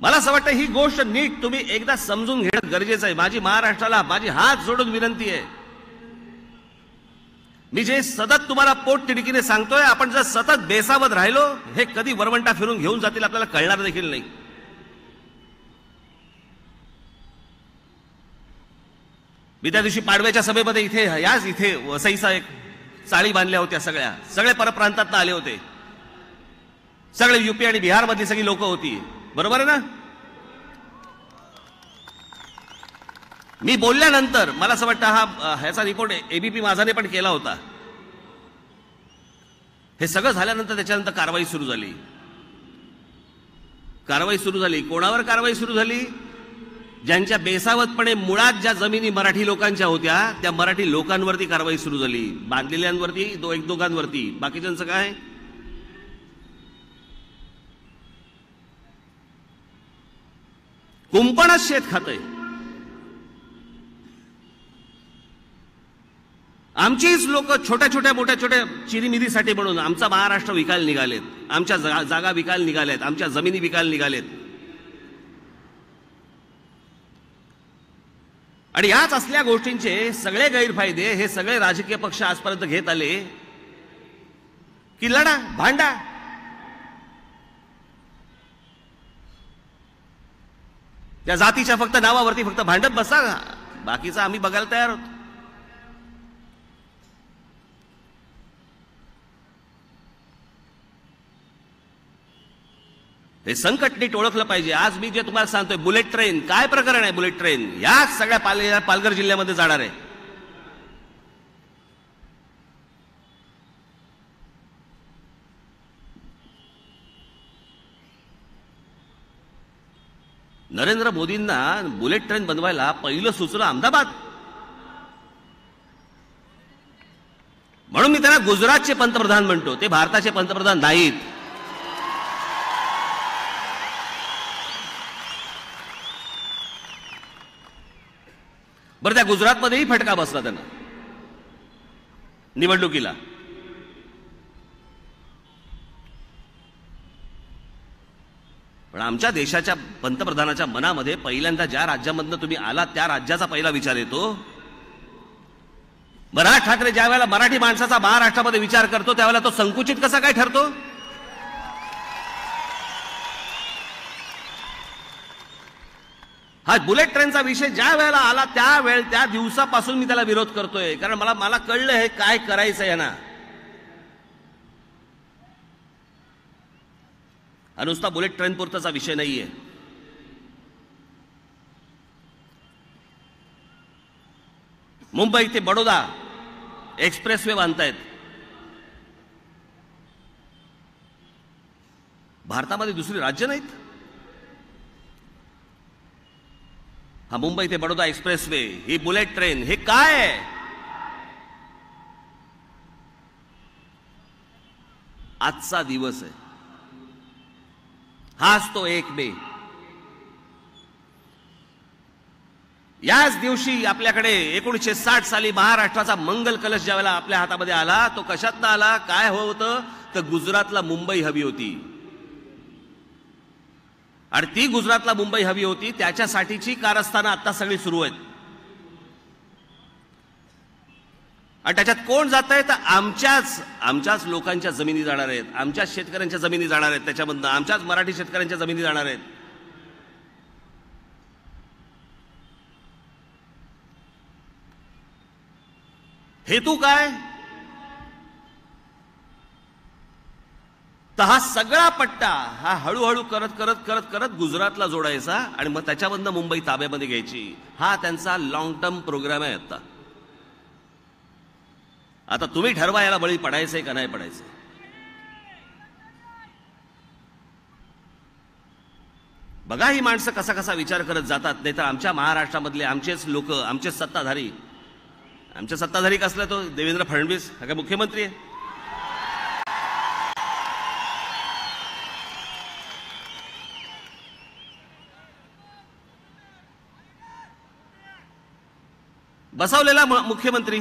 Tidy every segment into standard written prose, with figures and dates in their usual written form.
मला असं वाटतं ही गोष्ट नीट तुम्ही एकदा समजून घेणं गरजेचं आहे. माझी महाराष्ट्राला माझी हात जोडून विनंती आहे. मी जे सतत तुम्हाला पोटतिडकीने सांगतोय, आपण जर सतत बेसावध राहिलो, हे कधी वरवंटा फिरून घेऊन जातील आपल्याला कळणार देखील नाही. मी त्या दिवशी पाडव्याच्या सभेमध्ये इथे वसईचा एक चाळी बांधल्या होत्या. सगळे परप्रांतात आले होते. सगळे युपी आणि बिहार मधली सगळी लोक होती. बरोबर आहे ना? मी बोलल्यानंतर मला असं वाटतं ह्याचा रिपोर्ट एबीपी माझाने पण केला होता. हे सगळं झाल्यानंतर त्याच्यानंतर कारवाई सुरू झाली. कोणावर कारवाई सुरू झाली? ज्यांच्या बेसावतपणे मुळात ज्या जमिनी मराठी लोकांच्या होत्या त्या मराठी लोकांवरती कारवाई सुरू झाली. बांधलेल्यांवरती एक दोघांवरती. बाकीच्यांचं काय? कुंपणच शेत खातंय. आमचीच लोक मोठ्या चिरीमिरीसाठी म्हणून आमचा महाराष्ट्र विकायला निघालेत. आमच्या जागा विकायला निघाल्यात. आमच्या जमिनी विकायला निघालेत. आणि याच असल्या गोष्टींचे सगळे गैरफायदे हे सगळे राजकीय पक्ष आजपर्यंत घेत आले की लढा, भांडा. त्या जातीच्या फक्त नावावरती फक्त भांडत बसा. बाकीचं आम्ही बघायला तयार होतो. हे संकट नीट ओळखलं पाहिजे. आज मी जे तुम्हाला सांगतोय, बुलेट ट्रेन काय प्रकरण आहे? बुलेट ट्रेन याच सगळ्या पालघर जिल्ह्यामध्ये जाणार आहे. नरेंद्र मोदींना बुलेट ट्रेन बनवायला पहिलं सुचलं अहमदाबाद. म्हणून मी त्यांना गुजरातचे पंतप्रधान म्हणतो. ते भारताचे पंतप्रधान नाहीत. बरं, त्या गुजरातमध्येही फटका बसला त्यांना निवडणुकीला. पण आमच्या देशाच्या पंतप्रधानाच्या मनामध्ये पहिल्यांदा ज्या राज्यामधनं तुम्ही आला त्या राज्याचा पहिला विचार येतो. राज ठाकरे ज्या वेळेला मराठी माणसाचा महाराष्ट्रामध्ये विचार करतो त्यावेळेला तो संकुचित कसा काय ठरतो? हा बुलेट ट्रेनचा विषय ज्या वेळेला आला त्या दिवसापासून मी त्याला विरोध करतोय. कारण मला कळलं हे काय करायचंय ना. हा नुसता बुलेट ट्रेन पुरताचा विषय नाहीये. मुंबई ते बडोदा एक्सप्रेसवे बांधतायत. भारतामध्ये दुसरी राज्य नाहीत. हा मुंबई ते बडोदा एक्सप्रेसवे, ही बुलेट ट्रेन, हे काय आहे? आजचा दिवस आहे. हाच तो 1 मे. याच दिवशी आपल्याकडे 1960 साली महाराष्ट्राचा मंगल कलश ज्यावेळेला आपल्या हातामध्ये आला, तो कशातनं आला? काय होतं तर गुजरातला मुंबई हवी होती. आणि ती गुजरातला मुंबई हवी होती, त्याच्यासाठीची कारस्थानं आता सगळी सुरू आहेत. आणि त्याच्यात कोण जात आहे? तर आमच्याच लोकांच्या जमिनी जाणार आहेत. आमच्याच शेतकऱ्यांच्या जमिनी जाणार आहेत. त्याच्यामधनं आमच्याच मराठी शेतकऱ्यांच्या जमिनी जाणार आहेत. हेतू काय? तर हा सगळा पट्टा हा हळूहळू करत गुजरातला जोडायचा आणि मग त्याच्यामधनं मुंबई ताब्यामध्ये घ्यायची. हा त्यांचा लॉंग टर्म प्रोग्राम आहे. आता तुम्ही ठरवा याला बळी पडायचंय का नाही पडायचं. बघा ही माणसं कसा कसा विचार करत जातात. नाहीतर आमच्या महाराष्ट्रामधले आमचेच लोक, आमचेच सत्ताधारी, आमचे सत्ताधारी कसला तो देवेंद्र फडणवीस हा काय मुख्यमंत्री आहे? बसवलेला मुख्यमंत्री,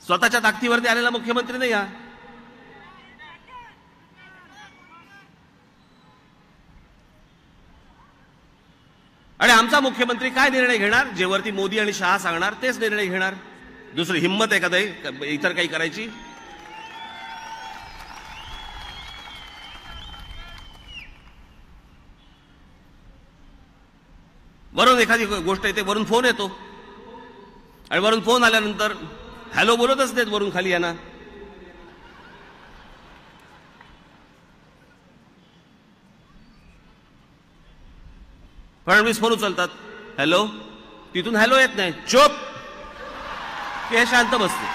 स्वतःच्या ताकदीवरती आलेला मुख्यमंत्री नाही. आणि आमचा मुख्यमंत्री काय निर्णय घेणार? जे वरती मोदी आणि शहा सांगणार तेच निर्णय घेणार. दुसरी हिंमत आहे का ते इतर काही करायची? वरून एखादी गोष्ट येते, वरून फोन येतो आणि वरून फोन आल्यानंतर हॅलो बोलतच नाहीत वरून खाली यांना. फडणवीस फोन उचलतात, हॅलो, तिथून हॅलो येत नाही, चुप, की हे शांत बसते.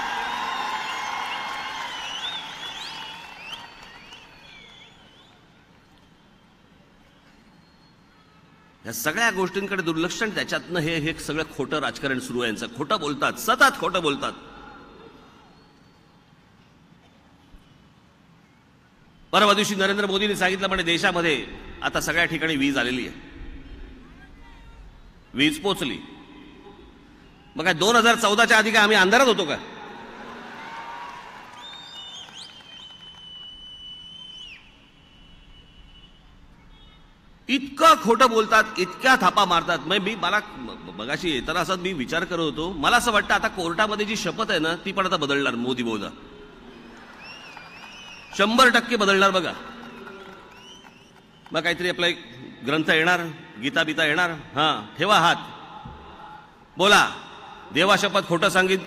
या सगळ्या गोष्टींकडे दुर्लक्ष आणि त्याच्यातनं हे सगळं खोटं राजकारण सुरू आहे. यांचं खोटं बोलतात, सतत खोटं बोलतात. परवा दिवशी नरेंद्र मोदींनी सांगितलं म्हणे देशामध्ये आता सगळ्या ठिकाणी वीज आलेली आहे, वीज पोचली. मग काय 2014च्या आधी काय आम्ही अंधारात होतो का? इतकं खोटं बोलतात, इतक्या थापा मारतात. मला मगाशी येताना असं मी विचार करत होतो, मला असं वाटतं आता कोर्टामध्ये जी शपथ आहे ना ती पण आता बदलणार मोदी बहुधा, 100% बदलणार बघा. मग काहीतरी आपला एक ग्रंथ येणार, गीता बिता येणार, हां ठेवा हात, बोला देवा शपथ खोटं सांगित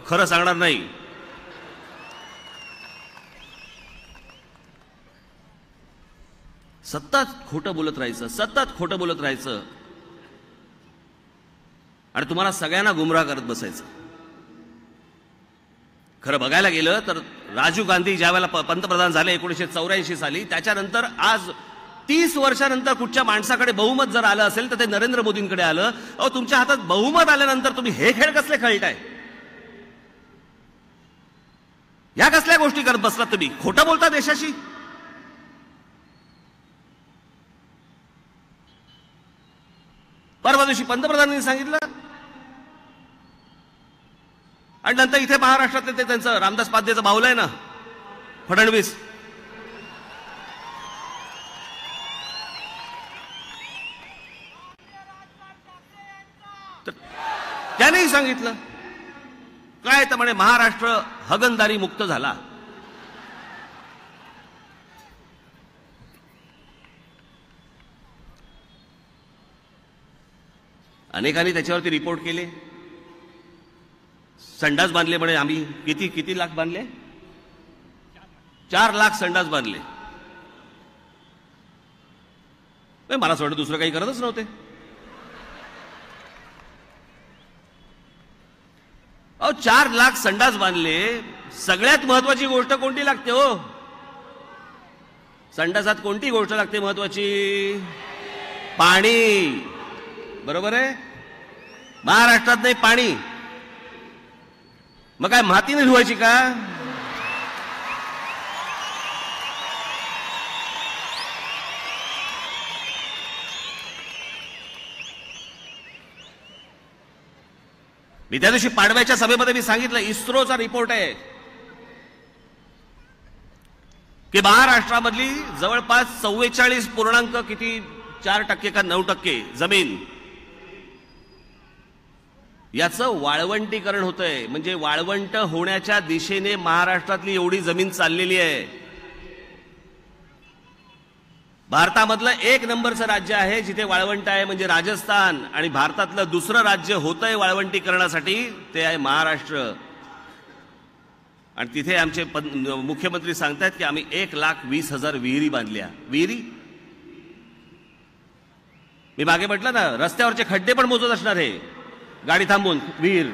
खरं सांगणार नाही. सतत खोटं बोलत राहायचं, सतत खोटं बोलत राहायचं आणि तुम्हाला सगळ्यांना गुमराह करत बसायचं. खरं बघायला गेलं तर राजीव गांधी ज्यावेळेला पंतप्रधान झाले 1984 साली, त्याच्यानंतर आज 30 वर्षानंतर कुठच्या माणसाकडे बहुमत जर आलं असेल तर ते नरेंद्र मोदींकडे आलं. अहो, तुमच्या हातात बहुमत आल्यानंतर तुम्ही हे खेळ कसले खेळताय? या कसल्या गोष्टी करत बसलात तुम्ही? खोटं बोलता देशाशी. परवा दिवशी पंतप्रधानांनी सांगितलं आणि नंतर इथे महाराष्ट्रातले ते त्यांचं रामदास पाध्याचं बाहुलं आहे ना फडणवीस, त्यानेही सांगितलं काय तर म्हणे महाराष्ट्र हगणदारी मुक्त झाला. अनेकांनी त्याच्यावरती रिपोर्ट केले. संडास बांधले म्हणे आम्ही. किती लाख बांधले? 4 लाख संडास बांधले. मला असं वाटतं दुसरं काही करतच नव्हते. अहो 4 लाख संडास बांधले. सगळ्यात महत्वाची गोष्ट कोणती लागते हो? संडासात कोणती गोष्ट लागते महत्वाची? पाणी. बरोबर आहे. महाराष्ट्रात नाही पाणी, मग काय मातीने धुवायची का? मी त्या दिवशी पाडव्याच्या सभेमध्ये मी सांगितलं, इस्रोचा रिपोर्ट आहे की महाराष्ट्रामधली जवळपास 44.4% का 9% जमीन याचं वाळवंटीकरण होतंय. म्हणजे वाळवंट होण्याच्या दिशेने महाराष्ट्रातली एवढी जमीन चाललेली आहे. भारतामधलं 1 नंबरचं राज्य आहे जिथे वाळवंट आहे म्हणजे राजस्थान. आणि भारतातलं दुसरं राज्य होतंय वाळवंटीकरणासाठी ते आहे महाराष्ट्र. आणि तिथे आमचे मुख्यमंत्री सांगतायत की आम्ही 1,20,000 विहिरी बांधल्या. विहिरी मी मागे म्हटलं ना, रस्त्यावरचे खड्डे पण मोजत असणार आहे गाडी थांबून विहीर.